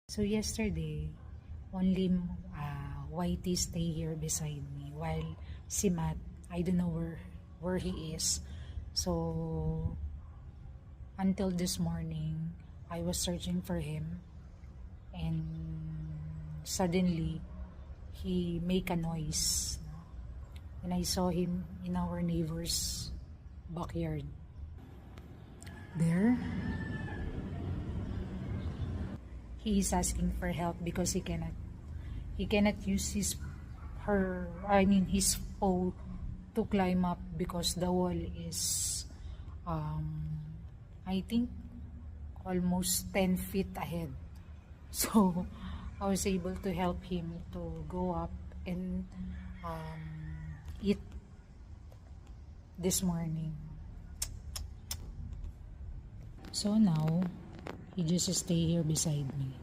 So yesterday, only Whitey stay here beside me while si Matt, I don't know where he is. So until this morning, I was searching for him and suddenly he make a noise and I saw him in our neighbor's backyard. There, he is asking for help because he cannot use his paw to climb up because the wall is I think almost 10 feet ahead. So I was able to help him to go up and eat this morning. So now he just stay here beside me.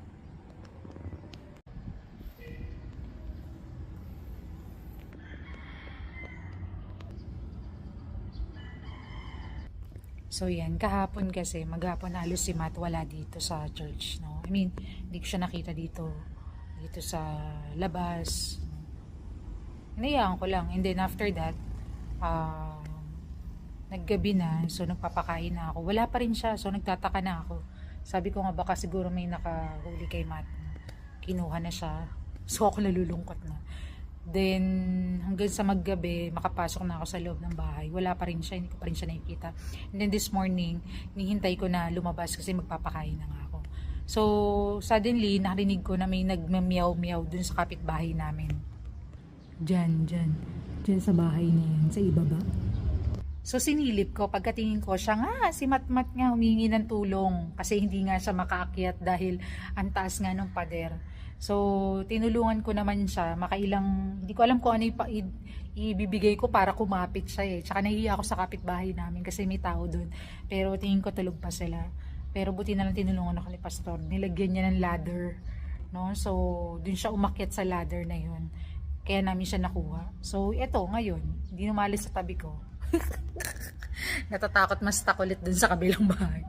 So yan, kahapon kasi, maghapon halos si Matt wala dito sa church, no? I mean, hindi ko siya nakita dito sa labas. Hinayaan ko lang. And then after that, naggabi na, so nagpapakain na ako. Wala pa rin siya, so nagtataka na ako. Sabi ko nga baka siguro may nakahuli kay Matt. Kinuha na siya. So ako nalulungkot na. Then, hanggang sa maggabi, makapasok na ako sa loob ng bahay. Wala pa rin siya, hindi ko pa rin siya nakikita. And then this morning, hinihintay ko na lumabas kasi magpapakain na nga ako. So, suddenly, narinig ko na may nagmamiyaw-miyaw dun sa kapitbahay namin. Diyan sa bahay na yan, sa ibaba. So, sinilip ko, pagkatingin ko, siya nga, si Matmat nga, humingi ng tulong. Kasi hindi nga siya makaakyat dahil ang taas nga ng pader. So, tinulungan ko naman siya, hindi ko alam kung ano ibibigay ko para kumapit siya eh. Tsaka nahihiya ako sa kapitbahay namin kasi may tao doon. Pero tingin ko tulog pa sila. Pero buti na lang tinulungan ako ni Pastor. Nilagyan niya ng ladder. No? So, dun siya umakyat sa ladder na yun. Kaya namin siya nakuha. So, eto, ngayon, hindi umalis sa tabi ko. Natatakot mas takulit dun sa kabilang bahay.